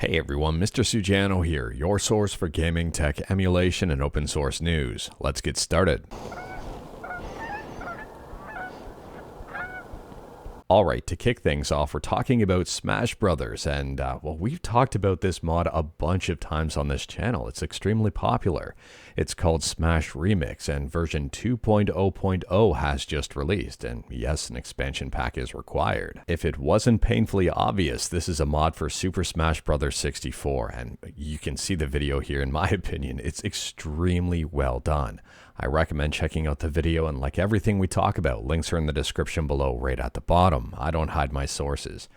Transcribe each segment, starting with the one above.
Hey everyone, Mr. Sujano here, your source for gaming, tech, emulation, and open source news. Let's get started. Alright, to kick things off, we're talking about Smash Brothers, and well, we've talked about this mod a bunch of times on this channel. It's extremely popular. It's called Smash Remix, and version 2.0.0 has just released, and yes, an expansion pack is required. If it wasn't painfully obvious, this is a mod for Super Smash Bros. 64, and you can see the video here. In my opinion, it's extremely well done. I recommend checking out the video, and like everything we talk about, links are in the description below right at the bottom. I don't hide my sources.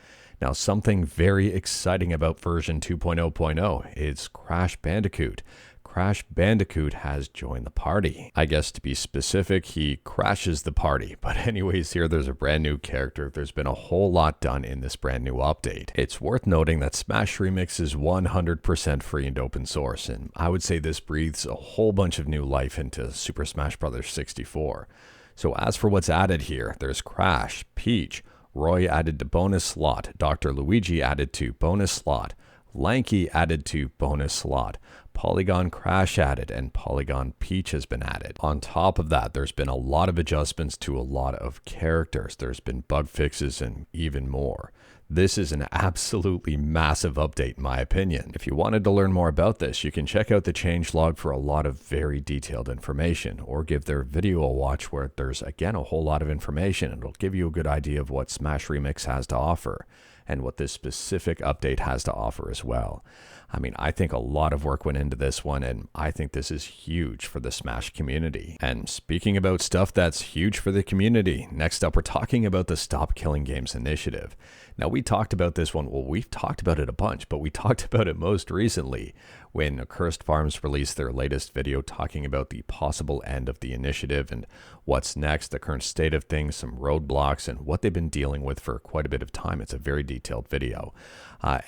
Now, something very exciting about version 2.0.0 is Crash Bandicoot. Crash Bandicoot has joined the party. I guess to be specific, he crashes the party. But anyways, here there's a brand new character. There's been a whole lot done in this brand new update. It's worth noting that Smash Remix is 100% free and open source, and I would say this breathes a whole bunch of new life into Super Smash Bros. 64. So as for what's added here, there's Crash, Peach, Roy added to bonus slot, Dr. Luigi added to bonus slot, Lanky added to bonus slot, Polygon Crash added, and Polygon Peach has been added. On top of that, there's been a lot of adjustments to a lot of characters. There's been bug fixes and even more. This is an absolutely massive update in my opinion. If you wanted to learn more about this, you can check out the changelog for a lot of very detailed information, or give their video a watch where there's again a whole lot of information, and it'll give you a good idea of what Smash Remix has to offer and what this specific update has to offer as well. I mean, I think a lot of work went into this one, and I think this is huge for the Smash community. And speaking about stuff that's huge for the community, next up we're talking about the Stop Killing Games initiative. Now, we talked about this one, well, we've talked about it a bunch, but we talked about it most recently when Accursed Farms released their latest video talking about the possible end of the initiative and what's next, the current state of things, some roadblocks, and what they've been dealing with for quite a bit of time. It's a very detailed video.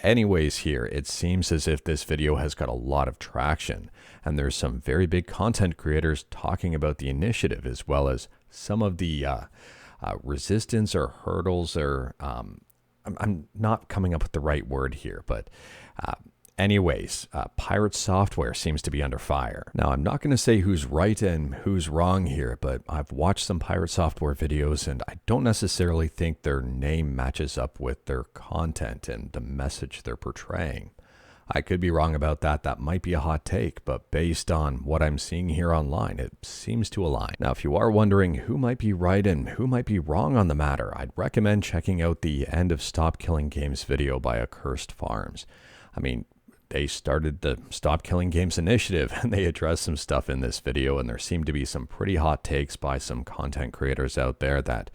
Anyways, here, it seems as if this video has got a lot of traction, and there's some very big content creators talking about the initiative, as well as some of the resistance or hurdles, or I'm not coming up with the right word here, but anyways, Pirate Software seems to be under fire. Now, I'm not going to say who's right and who's wrong here, but I've watched some Pirate Software videos, and I don't necessarily think their name matches up with their content and the message they're portraying. I could be wrong about that. That might be a hot take, but based on what I'm seeing here online, it seems to align. Now, if you are wondering who might be right and who might be wrong on the matter, I'd recommend checking out the End of Stop Killing Games video by Accursed Farms. I mean, they started the Stop Killing Games initiative, and they addressed some stuff in this video, and there seemed to be some pretty hot takes by some content creators out there that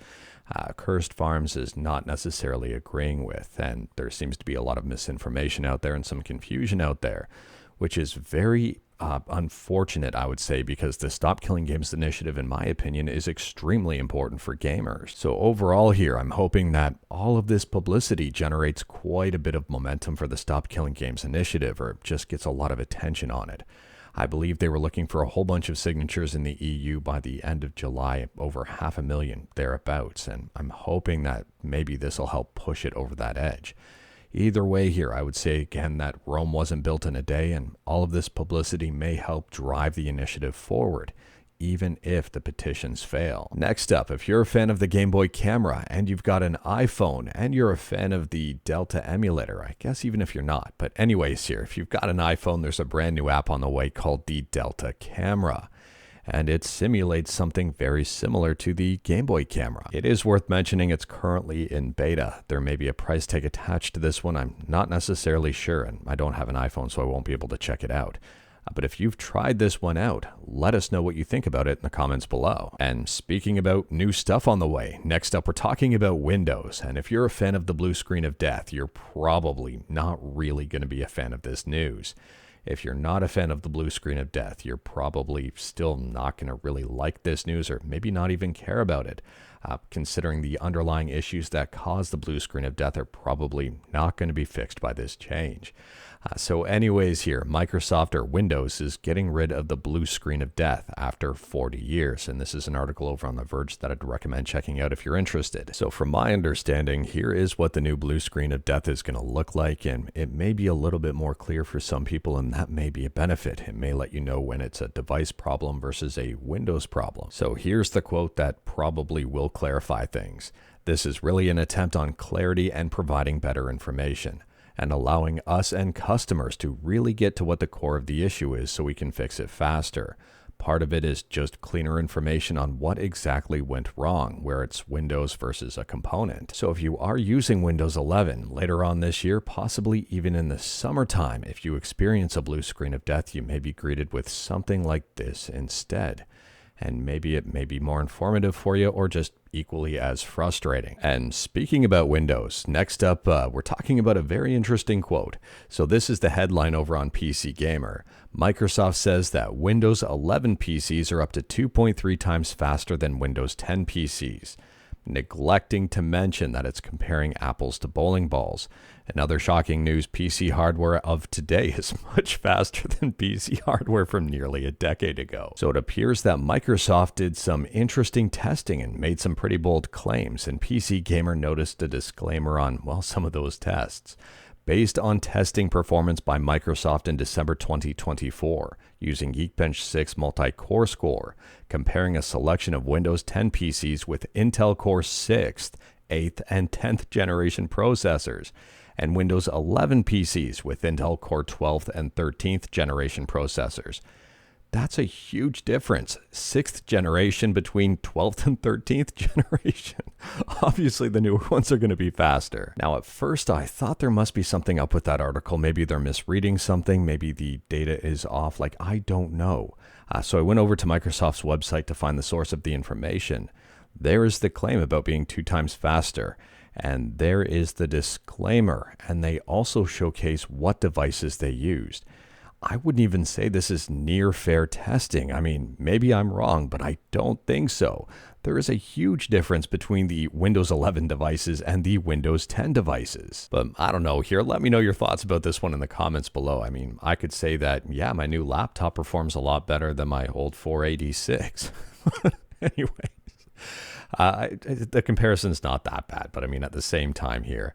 Accursed Farms is not necessarily agreeing with, and there seems to be a lot of misinformation out there and some confusion out there, which is very unfortunate, I would say, because the Stop Killing Games initiative, in my opinion, is extremely important for gamers. So overall here, I'm hoping that all of this publicity generates quite a bit of momentum for the Stop Killing Games initiative, or just gets a lot of attention on it. I believe they were looking for a whole bunch of signatures in the EU by the end of July, over 500,000 thereabouts, and I'm hoping that maybe this will help push it over that edge. Either way here, I would say again that Rome wasn't built in a day, and all of this publicity may help drive the initiative forward, even if the petitions fail. Next up, if you're a fan of the Game Boy camera and you've got an iPhone and you're a fan of the Delta emulator, I guess even if you're not, but anyways here, if you've got an iPhone, there's a brand new app on the way called the Delta Camera, and it simulates something very similar to the Game Boy camera. It is worth mentioning it's currently in beta. There may be a price tag attached to this one. I'm not necessarily sure, and I don't have an iPhone, so I won't be able to check it out. But if you've tried this one out, let us know what you think about it in the comments below. And speaking about new stuff on the way, next up we're talking about Windows. And if you're a fan of the blue screen of death, you're probably not really going to be a fan of this news. If you're not a fan of the blue screen of death, you're probably still not going to really like this news, or maybe not even care about it. considering the underlying issues that cause the blue screen of death are probably not going to be fixed by this change. So anyways here, Microsoft or Windows is getting rid of the blue screen of death after 40 years. And this is an article over on The Verge that I'd recommend checking out if you're interested. So from my understanding, here is what the new blue screen of death is going to look like. And it may be a little bit more clear for some people, and that may be a benefit. It may let you know when it's a device problem versus a Windows problem. So here's the quote that probably will clarify things. This is really an attempt on clarity and providing better information, and allowing us and customers to really get to what the core of the issue is so we can fix it faster. Part of it is just cleaner information on what exactly went wrong, where it's Windows versus a component. So if you are using Windows 11 later on this year, possibly even in the summertime, if you experience a blue screen of death, you may be greeted with something like this instead. And maybe it may be more informative for you, or just equally as frustrating. And speaking about Windows, next up, we're talking about a very interesting quote. So this is the headline over on PC Gamer. Microsoft says that Windows 11 PCs are up to 2.3 times faster than Windows 10 PCs, neglecting to mention that it's comparing apples to bowling balls. Another shocking news, PC hardware of today is much faster than PC hardware from nearly a decade ago. So it appears that Microsoft did some interesting testing and made some pretty bold claims, and PC Gamer noticed a disclaimer on, well, some of those tests. Based on testing performance by Microsoft in December 2024, using Geekbench 6 multi-core score, comparing a selection of Windows 10 PCs with Intel Core 6th, 8th, and 10th generation processors, and Windows 11 PCs with Intel Core 12th and 13th generation processors. That's a huge difference. 6th generation between 12th and 13th generation. Obviously, the newer ones are going to be faster. Now, at first, I thought there must be something up with that article. Maybe they're misreading something. Maybe the data is off. I don't know. So I went over to Microsoft's website to find the source of the information. There is the claim about being 2 times faster. And there is the disclaimer. And they also showcase what devices they used. I wouldn't even say this is near fair testing. I mean, maybe I'm wrong, but I don't think so. There is a huge difference between the Windows 11 devices and the Windows 10 devices. But I don't know here. Let me know your thoughts about this one in the comments below. I mean, I could say that, yeah, my new laptop performs a lot better than my old 486. Anyway. The comparison's not that bad, but I mean, at the same time here,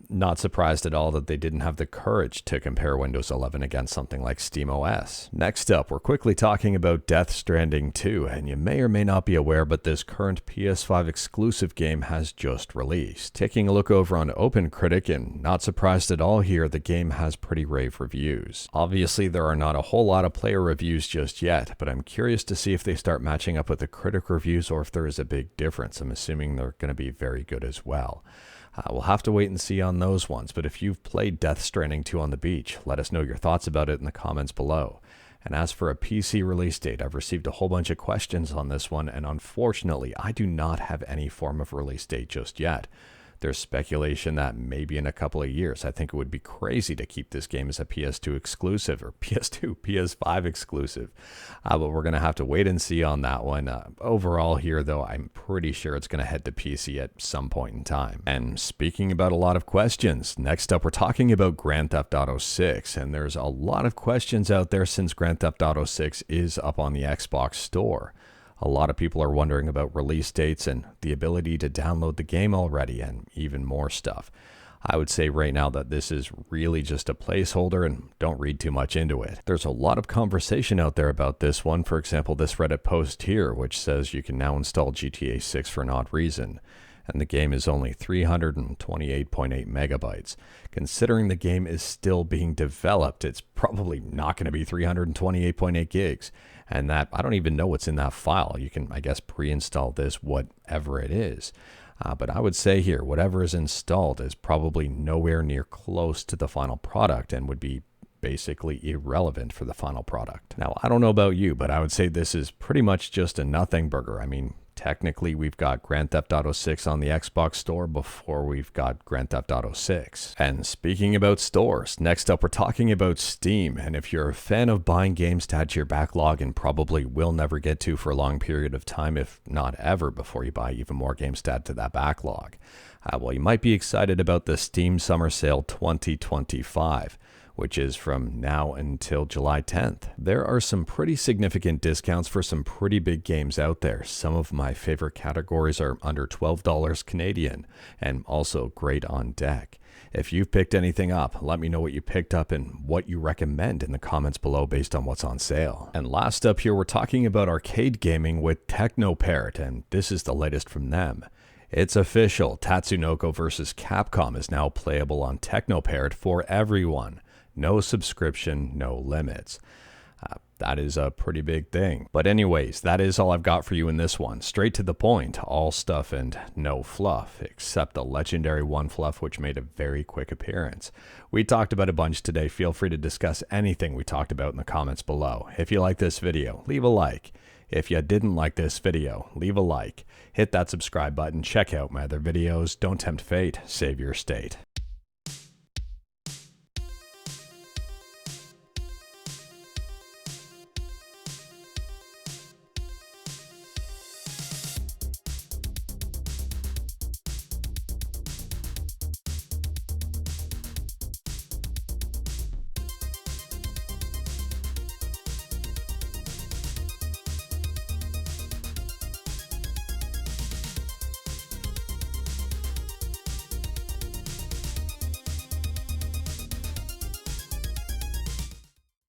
not surprised at all that they didn't have the courage to compare Windows 11 against something like SteamOS. Next up, we're quickly talking about Death Stranding 2, and you may or may not be aware, but this current PS5 exclusive game has just released. Taking a look over on OpenCritic, and not surprised at all here, the game has pretty rave reviews. Obviously, there are not a whole lot of player reviews just yet, but I'm curious to see if they start matching up with the critic reviews or if there is a big difference. I'm assuming they're going to be very good as well. We'll have to wait and see on those ones, but if you've played Death Stranding 2 on the beach, let us know your thoughts about it in the comments below. And as for a PC release date, I've received a whole bunch of questions on this one, and unfortunately, I do not have any form of release date just yet. There's speculation that maybe in a couple of years. I think it would be crazy to keep this game as a PS2 exclusive, or PS5 exclusive. But we're going to have to wait and see on that one. Overall here, though, I'm pretty sure it's going to head to PC at some point in time. And speaking about a lot of questions, next up we're talking about Grand Theft Auto 6. And there's a lot of questions out there since Grand Theft Auto 6 is up on the Xbox Store. A lot of people are wondering about release dates and the ability to download the game already, and even more stuff. I would say right now that this is really just a placeholder, and don't read too much into it. There's a lot of conversation out there about this one. For example, this Reddit post here, which says you can now install GTA 6 for an odd reason. And the game is only 328.8 megabytes. Considering the game is still being developed, it's probably not going to be 328.8 gigs. And that, I don't even know what's in that file. You can, I guess, pre-install this, whatever it is. But I would say here, whatever is installed is probably nowhere near close to the final product and would be basically irrelevant for the final product. Now, I don't know about you, but I would say this is pretty much just a nothing burger. I mean, Technically, we've got Grand Theft Auto 6 on the Xbox Store before we've got Grand Theft Auto 6. And speaking about stores, next up we're talking about Steam. And if you're a fan of buying games to add to your backlog and probably will never get to for a long period of time, if not ever, before you buy even more games to add to that backlog, well, you might be excited about the Steam Summer Sale 2025. Which is from now until July 10th. There are some pretty significant discounts for some pretty big games out there. Some of my favorite categories are under $12 Canadian and also great on deck. If you've picked anything up, let me know what you picked up and what you recommend in the comments below based on what's on sale. And last up here, we're talking about arcade gaming with TeknoParrot, and this is the latest from them. It's official, Tatsunoko vs. Capcom is now playable on TeknoParrot for everyone. No subscription, no limits. That is a pretty big thing. But anyways, that is all I've got for you in this one. Straight to the point, all stuff and no fluff, except the legendary one fluff which made a very quick appearance. We talked about a bunch today. Feel free to discuss anything we talked about in the comments below. If you like this video, leave a like. If you didn't like this video, leave a like. Hit that subscribe button, check out my other videos. Don't tempt fate, save your state.